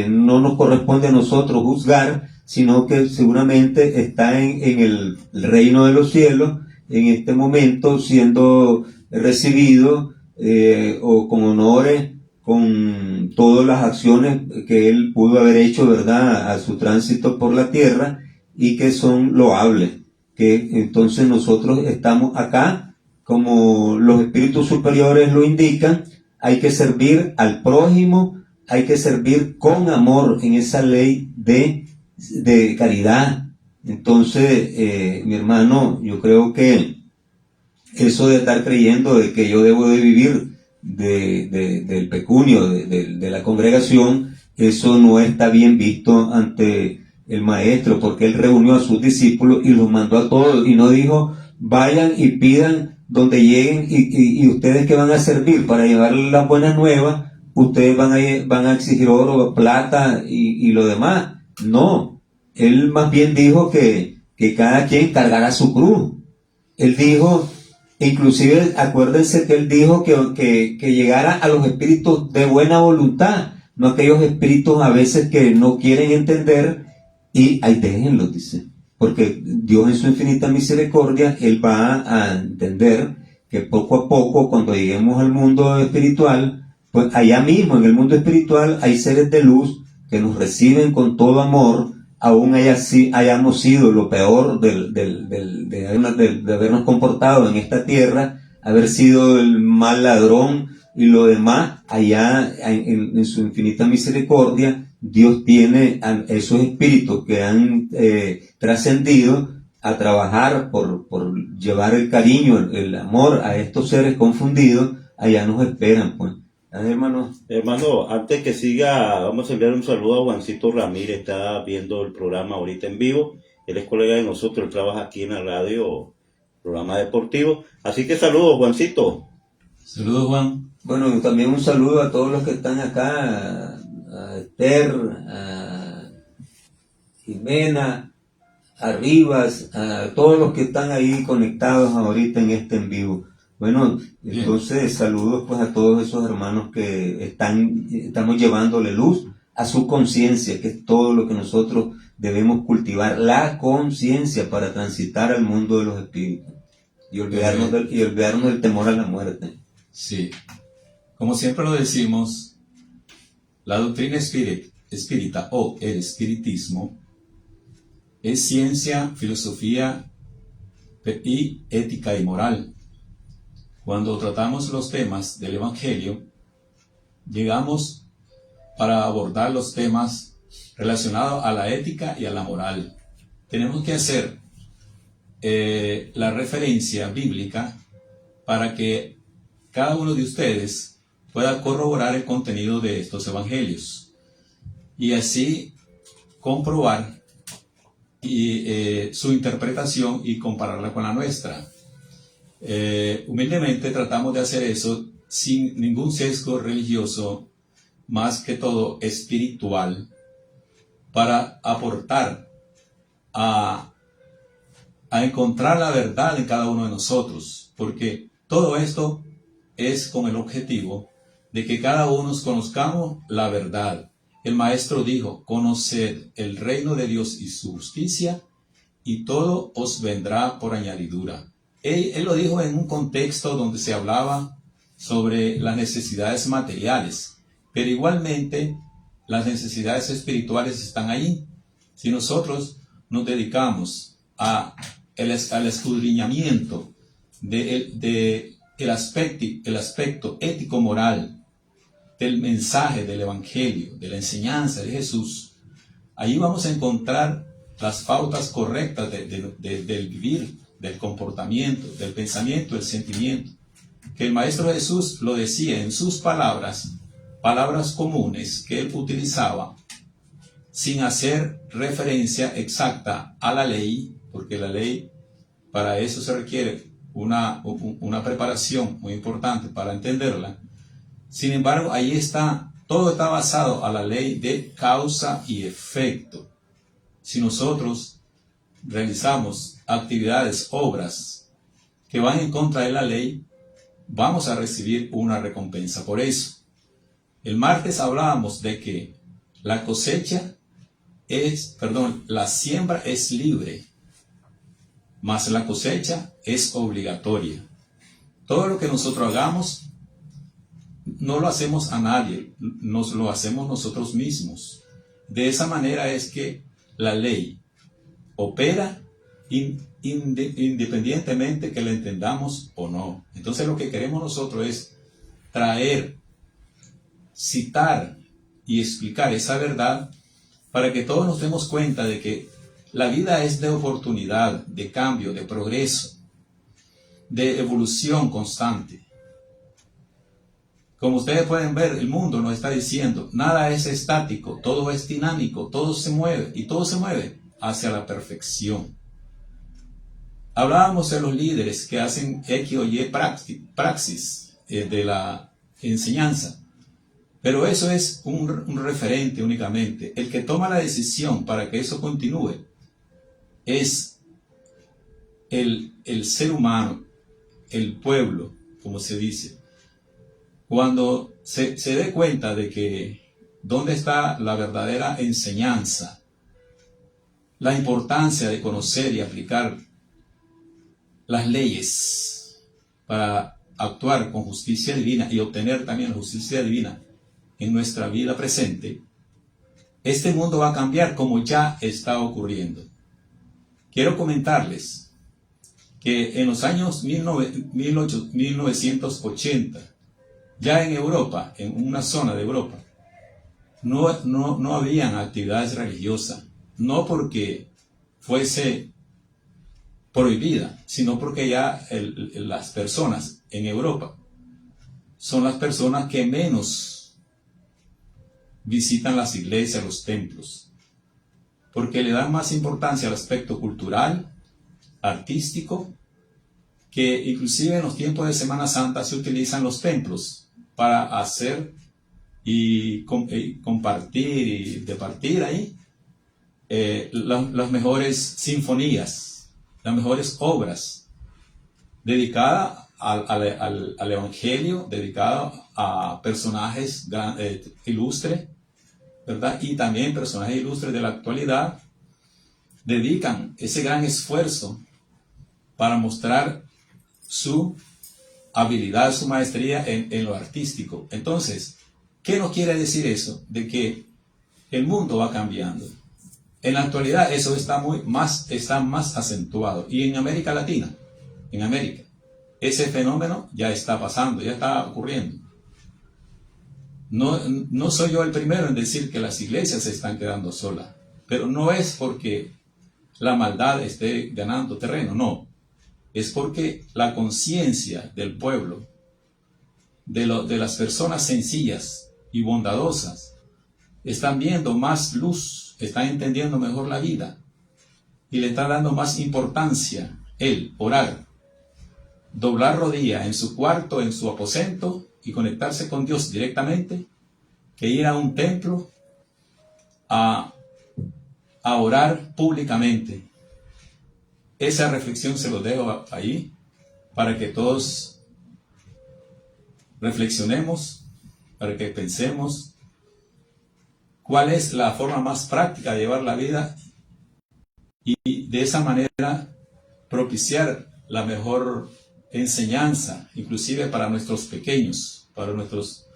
no nos corresponde a nosotros juzgar, sino que seguramente está en el reino de los cielos en este momento, siendo recibido o con honores, con todas las acciones que él pudo haber hecho, ¿verdad?, a su tránsito por la tierra, y que son loables. Que entonces nosotros estamos acá, como los espíritus superiores lo indican, hay que servir al prójimo, hay que servir con amor en esa ley de caridad. Entonces, mi hermano, yo creo que eso de estar creyendo de que yo debo de vivir del pecunio de la congregación, eso no está bien visto ante el maestro, porque él reunió a sus discípulos y los mandó a todos, y no dijo, vayan y pidan donde lleguen, y ustedes que van a servir para llevar las buenas nuevas, ustedes van a exigir oro, plata y lo demás. No, él más bien dijo que cada quien cargara su cruz. Él dijo, inclusive acuérdense que él dijo que llegara a los espíritus de buena voluntad, no aquellos espíritus a veces que no quieren entender, y ahí déjenlos, dice, porque Dios en su infinita misericordia, él va a entender que poco a poco, cuando lleguemos al mundo espiritual, pues allá mismo en el mundo espiritual hay seres de luz que nos reciben con todo amor, aún hayamos sido lo peor de habernos comportado en esta tierra, haber sido el mal ladrón y lo demás. Allá en su infinita misericordia, Dios tiene a esos espíritus que han trascendido a trabajar por llevar el cariño, el amor a estos seres confundidos. Allá nos esperan, pues. Hermano, antes que siga, vamos a enviar un saludo a Juancito Ramírez, está viendo el programa ahorita en vivo. Él es colega de nosotros, él trabaja aquí en la radio, programa deportivo. Así que saludos, Juancito. Saludos, Juan. Bueno, también un saludo a todos los que están acá, a Esther, a Jimena, a Rivas, a todos los que están ahí conectados ahorita en este en vivo. Bueno, Bien. Entonces saludos pues a todos esos hermanos que estamos llevándole luz a su conciencia, que es todo lo que nosotros debemos cultivar, la conciencia para transitar al mundo de los espíritus y olvidarnos del temor a la muerte. Sí. Como siempre lo decimos, la doctrina espírita o el espiritismo es ciencia, filosofía y ética y moral. Cuando tratamos los temas del Evangelio, llegamos para abordar los temas relacionados a la ética y a la moral. Tenemos que hacer la referencia bíblica para que cada uno de ustedes pueda corroborar el contenido de estos evangelios y así comprobar su interpretación y compararla con la nuestra. Humildemente tratamos de hacer eso sin ningún sesgo religioso, más que todo espiritual, para aportar a encontrar la verdad en cada uno de nosotros, porque todo esto es con el objetivo de que cada uno conozcamos la verdad. El maestro dijo, conoced el reino de Dios y su justicia, y todo os vendrá por añadidura. Él lo dijo en un contexto donde se hablaba sobre las necesidades materiales, pero igualmente las necesidades espirituales están ahí. Si nosotros nos dedicamos al escudriñamiento del aspecto ético-moral del mensaje del Evangelio, de la enseñanza de Jesús, ahí vamos a encontrar las pautas correctas del vivir, del comportamiento, del pensamiento, del sentimiento. Que el Maestro Jesús lo decía en sus palabras comunes que él utilizaba, sin hacer referencia exacta a la ley, porque la ley, para eso se requiere una preparación muy importante para entenderla. Sin embargo, ahí está, todo está basado a la ley de causa y efecto. Si nosotros realizamos actividades, obras que van en contra de la ley, vamos a recibir una recompensa por eso. El martes hablábamos de que la siembra es libre, mas la cosecha es obligatoria. Todo lo que nosotros hagamos no lo hacemos a nadie, nos lo hacemos nosotros mismos. De esa manera es que la ley opera independientemente que la entendamos o no. Entonces lo que queremos nosotros es traer, citar y explicar esa verdad para que todos nos demos cuenta de que la vida es de oportunidad, de cambio, de progreso, de evolución constante. Como ustedes pueden ver, el mundo nos está diciendo, nada es estático, todo es dinámico, todo se mueve y todo se mueve hacia la perfección. Hablábamos de los líderes que hacen X o Y praxis de la enseñanza, pero eso es un referente únicamente. El que toma la decisión para que eso continúe es el ser humano, el pueblo, como se dice. Cuando se dé cuenta de que dónde está la verdadera enseñanza, la importancia de conocer y aplicar las leyes para actuar con justicia divina y obtener también la justicia divina en nuestra vida presente, este mundo va a cambiar como ya está ocurriendo. Quiero comentarles que en los años 1980, ya en Europa, en una zona de Europa, no habían actividades religiosas, no porque fuese prohibida, sino porque ya las personas en Europa son las personas que menos visitan las iglesias, los templos, porque le dan más importancia al aspecto cultural, artístico, que inclusive en los tiempos de Semana Santa se utilizan los templos para hacer y compartir y departir ahí las mejores sinfonías, las mejores obras dedicadas al Evangelio, dedicadas a personajes ilustres, ¿verdad? Y también personajes ilustres de la actualidad dedican ese gran esfuerzo para mostrar su habilidad, su maestría en lo artístico. Entonces, ¿qué nos quiere decir eso? De que el mundo va cambiando. En la actualidad eso está más acentuado. Y en América Latina, en América, ese fenómeno ya está pasando, ya está ocurriendo. No soy yo el primero en decir que las iglesias se están quedando solas, pero no es porque la maldad esté ganando terreno, no. Es porque la conciencia del pueblo, de las personas sencillas y bondadosas, están viendo más luz, están entendiendo mejor la vida y le está dando más importancia el orar, doblar rodilla en su cuarto, en su aposento y conectarse con Dios directamente, que ir a un templo a orar públicamente. Esa reflexión se lo dejo ahí para que todos reflexionemos, para que pensemos cuál es la forma más práctica de llevar la vida y de esa manera propiciar la mejor enseñanza, inclusive para nuestros pequeños, para nuestros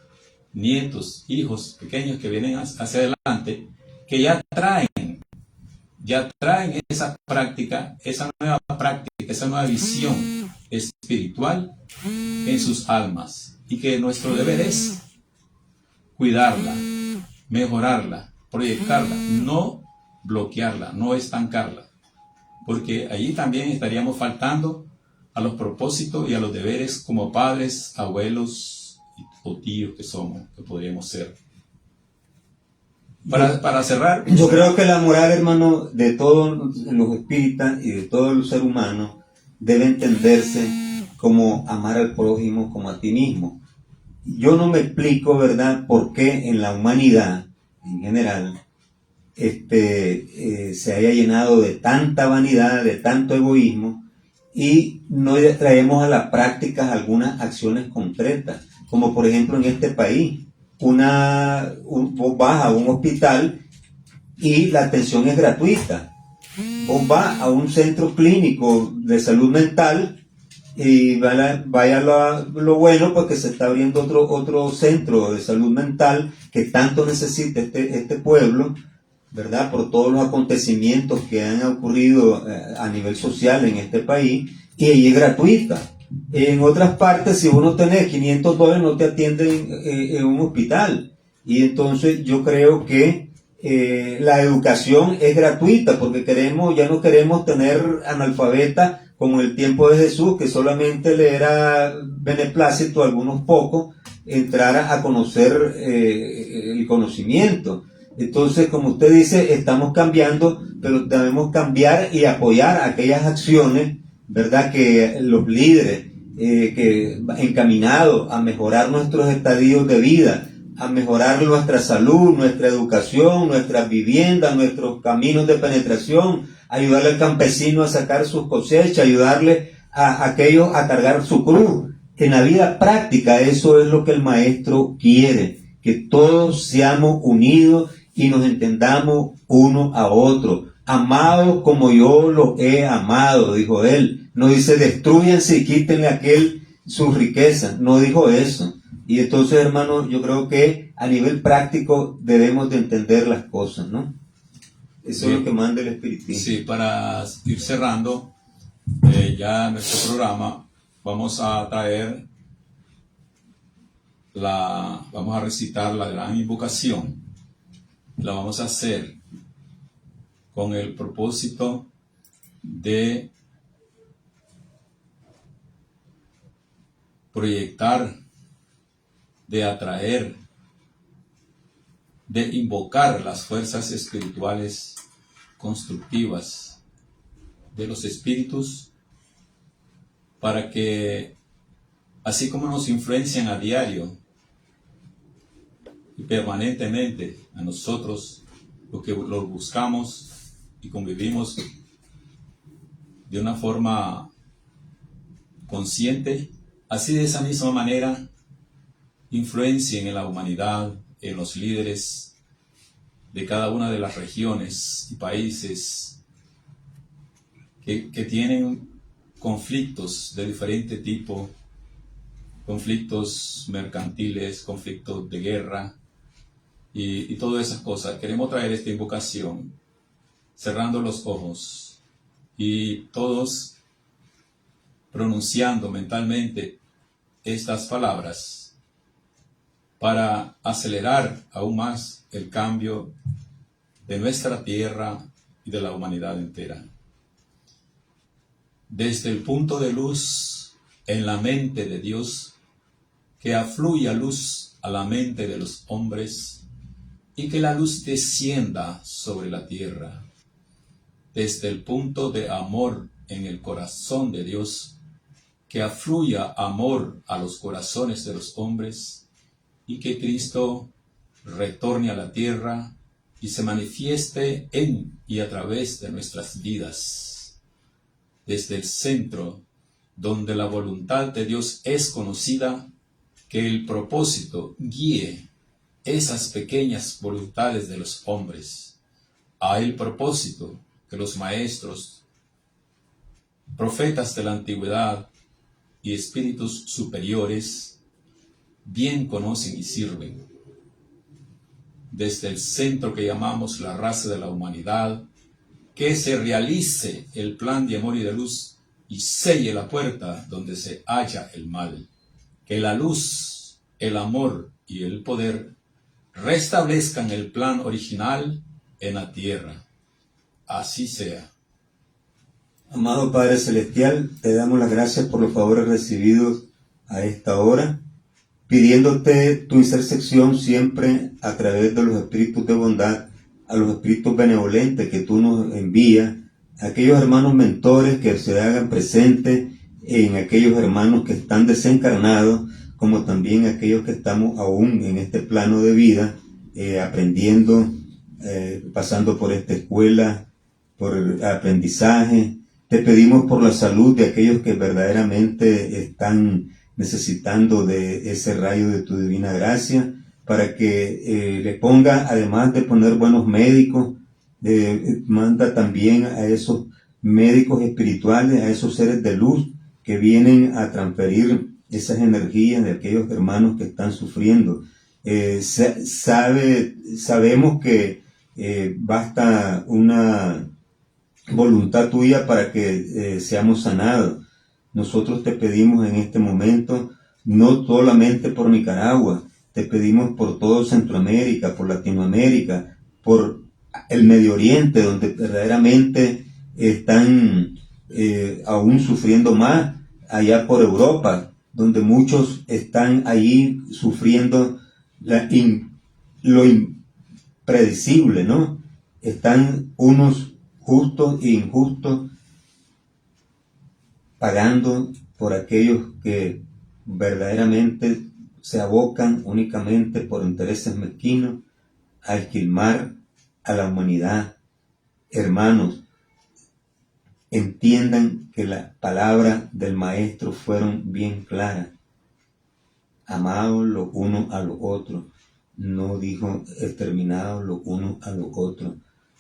nietos, hijos pequeños que vienen hacia adelante, que ya traen esa práctica, esa nueva visión espiritual en sus almas, y que nuestro deber es cuidarla, mejorarla, proyectarla, no bloquearla, no estancarla, porque allí también estaríamos faltando a los propósitos y a los deberes como padres, abuelos o tíos que somos, que podríamos ser. Para cerrar, yo creo que la moral, hermano, de todos los espíritas y de todo el ser humano debe entenderse como amar al prójimo como a ti mismo. Yo no me explico, ¿verdad?, por qué en la humanidad en general se haya llenado de tanta vanidad, de tanto egoísmo, y no traemos a las prácticas algunas acciones concretas, como por ejemplo en este país. Vos vas a un hospital y la atención es gratuita. Vos vas a un centro clínico de salud mental y vaya lo bueno, pues que se está abriendo otro centro de salud mental que tanto necesita este pueblo, ¿verdad? Por todos los acontecimientos que han ocurrido a nivel social en este país, y ella es gratuita. En otras partes, si uno tiene $500, no te atienden en un hospital. Y entonces yo creo que la educación es gratuita, porque ya no queremos tener analfabetas como en el tiempo de Jesús, que solamente le era beneplácito a algunos pocos entrar a conocer el conocimiento. Entonces, como usted dice, estamos cambiando, pero debemos cambiar y apoyar aquellas acciones, ¿verdad?, que los líderes que encaminados a mejorar nuestros estadios de vida, a mejorar nuestra salud, nuestra educación, nuestras viviendas, nuestros caminos de penetración, ayudarle al campesino a sacar sus cosechas, ayudarle a aquellos a cargar su cruz. En la vida práctica, eso es lo que el maestro quiere, que todos seamos unidos y nos entendamos uno a otro. Amados como yo los he amado, dijo él. No dice destruyanse y quítenle a aquel su riqueza, no dijo eso. Y entonces, hermanos, yo creo que a nivel práctico debemos de entender las cosas, ¿no? Eso es lo que manda el Espiritismo. Sí, para ir cerrando ya nuestro programa, vamos a recitar la gran invocación. La vamos a hacer con el propósito de proyectar, de atraer, de invocar las fuerzas espirituales constructivas de los espíritus, para que, así como nos influencian a diario y permanentemente a nosotros, lo que lo buscamos y convivimos de una forma consciente, así de esa misma manera influencien en la humanidad, en los líderes de cada una de las regiones y países que tienen conflictos de diferente tipo, conflictos mercantiles, conflictos de guerra y todas esas cosas. Queremos traer esta invocación cerrando los ojos y todos pronunciando mentalmente estas palabras para acelerar aún más el cambio de nuestra tierra y de la humanidad entera. Desde el punto de luz en la mente de Dios, que afluya luz a la mente de los hombres y que la luz descienda sobre la tierra. Desde el punto de amor en el corazón de Dios, que afluya amor a los corazones de los hombres y que Cristo retorne a la tierra y se manifieste en y a través de nuestras vidas. Desde el centro, donde la voluntad de Dios es conocida, que el propósito guíe esas pequeñas voluntades de los hombres a el propósito que los maestros, profetas de la antigüedad y espíritus superiores bien conocen y sirven. Desde el centro que llamamos la raza de la humanidad, que se realice el plan de amor y de luz y selle la puerta donde se halla el mal. Que la luz, el amor y el poder restablezcan el plan original en la tierra. Así sea. Amado Padre Celestial, te damos las gracias por los favores recibidos a esta hora, pidiéndote tu intersección siempre a través de los espíritus de bondad, a los espíritus benevolentes que tú nos envías, a aquellos hermanos mentores que se hagan presentes en aquellos hermanos que están desencarnados, como también aquellos que estamos aún en este plano de vida, aprendiendo, pasando por esta escuela, por aprendizaje. Te pedimos por la salud de aquellos que verdaderamente están necesitando de ese rayo de tu divina gracia, para que le ponga, además de poner buenos médicos, manda también a esos médicos espirituales, a esos seres de luz que vienen a transferir esas energías de aquellos hermanos que están sufriendo. Sabemos que basta una voluntad tuya para que seamos sanados. Nosotros te pedimos en este momento, no solamente por Nicaragua, te pedimos por todo Centroamérica, por Latinoamérica, por el Medio Oriente, donde verdaderamente están aún sufriendo más, allá por Europa, donde muchos están allí sufriendo lo impredecible, ¿no? Están unos justos e injustos pagando por aquellos que verdaderamente se abocan únicamente por intereses mezquinos a esquilmar a la humanidad. Hermanos, entiendan que las palabras del Maestro fueron bien claras. Amados los unos a los otros. No dijo exterminados los unos a los otros.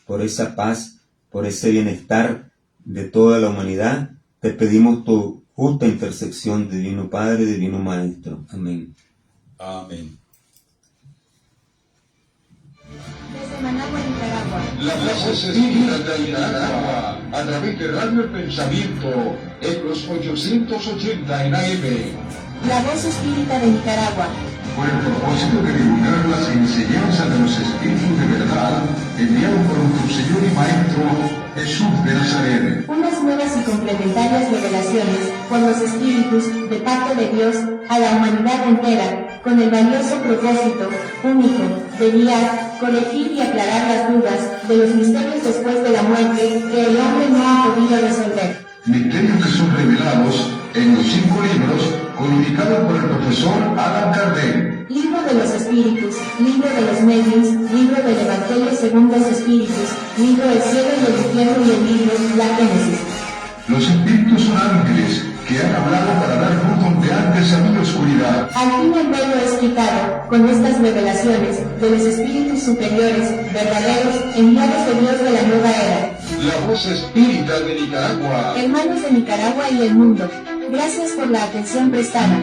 Por esa paz, por ese bienestar de toda la humanidad, te pedimos tu justa intersección, Divino Padre, Divino Maestro. Amén. Amén. Desde Managua, Nicaragua. La voz espírita de Nicaragua, a través de Radio El Pensamiento, en los 880 en AM, La voz espírita de Nicaragua. con el propósito de divulgar las enseñanzas de los espíritus de verdad, enviado por nuestro Señor y Maestro Jesús de Nazaret. Unas nuevas y complementarias revelaciones por los espíritus de parte de Dios a la humanidad entera, con el valioso propósito único de guiar, corregir y aclarar las dudas de los misterios después de la muerte que el hombre no ha podido resolver. Misterios que son revelados en los 5 libros codificados por el profesor Allan Kardec. Libro de los Espíritus, Libro de los Medios, Libro del Evangelio según los Espíritus, Libro del Cielo y del Infierno y el Libro La Génesis. Los espíritus son ángeles que han hablado para dar luz donde antes había oscuridad. Al fin el velo es quitado, con estas revelaciones, de los espíritus superiores, verdaderos, enviados de Dios de la nueva era. La voz espírita de Nicaragua. Hermanos de Nicaragua y el mundo, gracias por la atención prestada.